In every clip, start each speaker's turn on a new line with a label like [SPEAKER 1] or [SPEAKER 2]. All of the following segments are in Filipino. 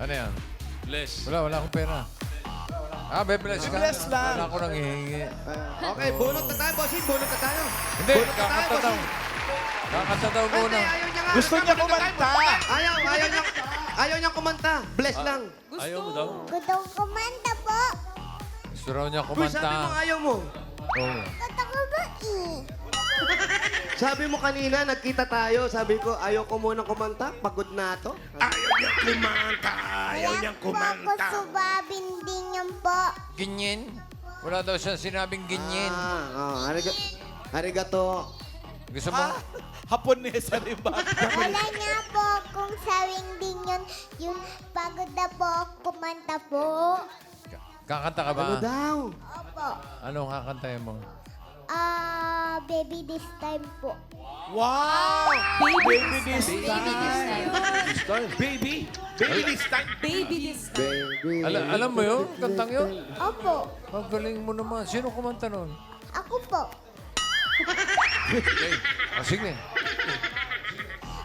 [SPEAKER 1] Ano yan?
[SPEAKER 2] Bless.
[SPEAKER 1] Wala akong pera. Be-bless ka.
[SPEAKER 3] Be-bless lang.
[SPEAKER 1] Wala ako nang hihingi.
[SPEAKER 4] Okay, bunot na tayo, bossing. Bunot na tayo.
[SPEAKER 1] Hindi,
[SPEAKER 4] Bunot na tayo,
[SPEAKER 1] kakanta daw.
[SPEAKER 4] bossing.
[SPEAKER 1] Kakanta daw
[SPEAKER 4] Hindi,
[SPEAKER 1] muna.
[SPEAKER 4] ayaw niya nga.
[SPEAKER 3] Gusto niya kumanta.
[SPEAKER 4] Ayaw niya kumanta. Bless lang.
[SPEAKER 2] Ayaw mo daw?
[SPEAKER 5] Gusto kumanta po.
[SPEAKER 1] Gusto raw niya
[SPEAKER 4] Uy, sabi mo
[SPEAKER 1] kumanta.
[SPEAKER 4] ayaw mo.
[SPEAKER 1] Oo.
[SPEAKER 5] Gusto ko ba
[SPEAKER 4] Sabi mo kanina, nagkita tayo. Sabi ko, ayaw ko munang kumanta. Pagod na to.
[SPEAKER 3] Ayaw niyang kumanta. Ayaw niyang
[SPEAKER 5] po ako subabin din yan po.
[SPEAKER 1] Ganyan? Wala daw siya sinabing ganyan.
[SPEAKER 4] Arigato.
[SPEAKER 1] Gusto mo?
[SPEAKER 3] Haponesa rin ba?
[SPEAKER 5] Wala niya po kung sawing din yun. Yun, pagod na po ako kumanta po.
[SPEAKER 1] Kakanta ka ba?
[SPEAKER 4] Ano daw?
[SPEAKER 5] Opo.
[SPEAKER 1] Anong kakantahin mo?
[SPEAKER 5] Baby this time po.
[SPEAKER 3] Wow! Baby this
[SPEAKER 6] Baby
[SPEAKER 3] time.
[SPEAKER 6] this time.
[SPEAKER 3] Baby. Baby this time.
[SPEAKER 6] Baby this time.
[SPEAKER 4] Baby.
[SPEAKER 1] Alam mo yun? Kantang yun?
[SPEAKER 5] Opo.
[SPEAKER 1] Ang galing mo naman. Sino kumanta nun?
[SPEAKER 5] Ako po.
[SPEAKER 1] Okay. Sige.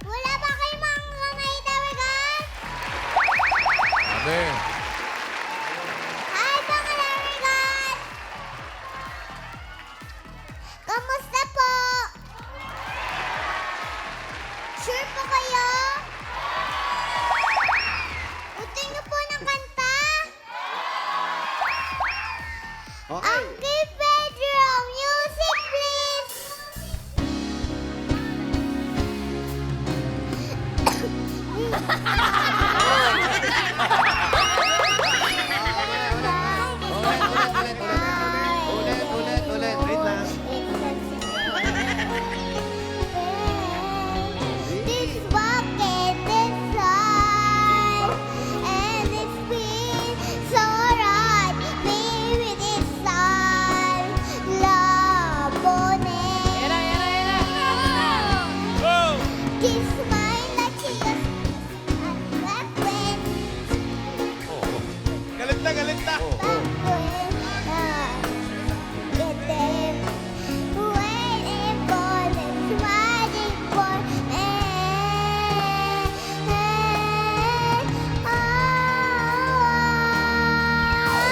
[SPEAKER 5] Wala ba kayo mga kangaytawagan?
[SPEAKER 1] Sabi.
[SPEAKER 5] Hi, mga kangaytawagan! Kamusta po? Sure po kayo? Gusto niyo po ng kanta?
[SPEAKER 4] Okay.
[SPEAKER 5] Uncle Pedro, music please!
[SPEAKER 4] Ulit. Wait lang.
[SPEAKER 5] This bucket is high and it's been so right. Maybe this time, labone. Kiss my lachitas at weapon.
[SPEAKER 3] Galit na, galit na.
[SPEAKER 5] Get them waiting for them, smiling for me.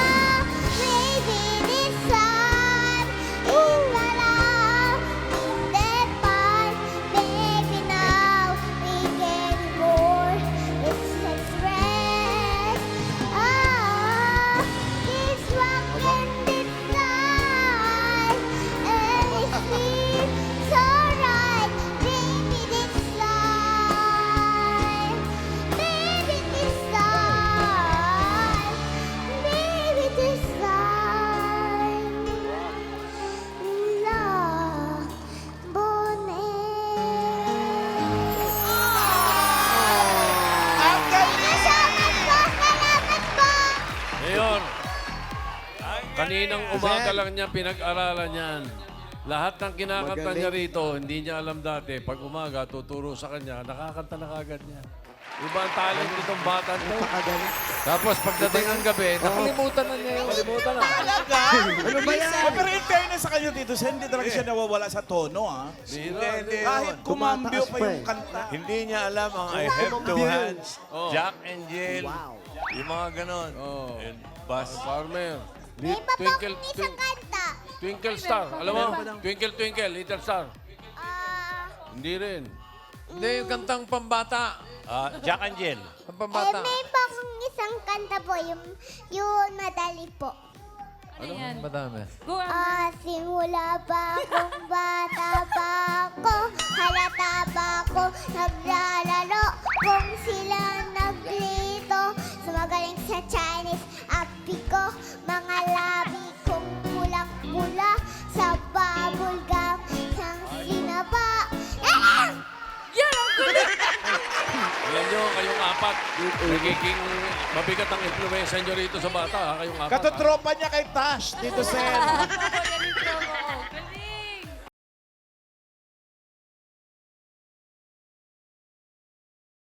[SPEAKER 5] Maybe this time is the love in that part. Maybe now we can more. It's express. This rock and this life, and it feels so right. Maybe this time, maybe this time, maybe this time, love,
[SPEAKER 3] Ang galing!
[SPEAKER 5] Salamat po, salamat po.
[SPEAKER 2] Mayor, kaninang umaga lang niya pinag-aralan yan. Lahat ng kinakanta niya rito, hindi niya alam dati. Pag umaga, tuturo sa kanya, nakakanta na kagad niya. Iba ang talent nitong bata to.
[SPEAKER 1] Tapos pagdating ng gabi, nakalimutan na niya yun.
[SPEAKER 2] Kalimutan na.
[SPEAKER 3] Talaga?
[SPEAKER 4] Ano ba yan?
[SPEAKER 3] Oh, pero in fairness sa kanya dito, Sen, hindi talaga siya nawawala sa tono, ha?
[SPEAKER 2] Hindi.
[SPEAKER 3] Kahit kumambyo
[SPEAKER 4] Tumataas
[SPEAKER 3] pa
[SPEAKER 4] pa
[SPEAKER 3] yung
[SPEAKER 4] eh.
[SPEAKER 3] kanta.
[SPEAKER 7] Hindi niya alam ang I have two hands,
[SPEAKER 2] Oh.
[SPEAKER 7] Jack and Jill,
[SPEAKER 4] Wow.
[SPEAKER 7] yung mga ganon.
[SPEAKER 2] Oh.
[SPEAKER 7] And Buzz.
[SPEAKER 2] Farmer.
[SPEAKER 5] May iba pa akong isang kanta.
[SPEAKER 2] Twinkle Star. Alam mo? Twinkle, twinkle, little star. Hindi rin.
[SPEAKER 1] Hindi, yung kantang pambata.
[SPEAKER 7] Jack and Jill.
[SPEAKER 1] Ang pambata.
[SPEAKER 5] May pa akong isang kanta po, yung madali po.
[SPEAKER 6] Ano yan?
[SPEAKER 1] Madami.
[SPEAKER 6] Go on.
[SPEAKER 5] Simula pa akong bata pa ako, halata pa ako, naglalaro, kung sila naglito, sumagaling sa Chinese, api ko, mga labi kong pulang-pula, sa bubble gum, sang sinaba.
[SPEAKER 6] Yan ang galing!
[SPEAKER 2] Alam nyo, kayong apat, nagiging mabigat ang influensya nyo rito sa bata, ha? Kayong apat. ha?
[SPEAKER 3] Katotropa niya kay Tash, dito, Sen.
[SPEAKER 6] Ako yan yung promo ko.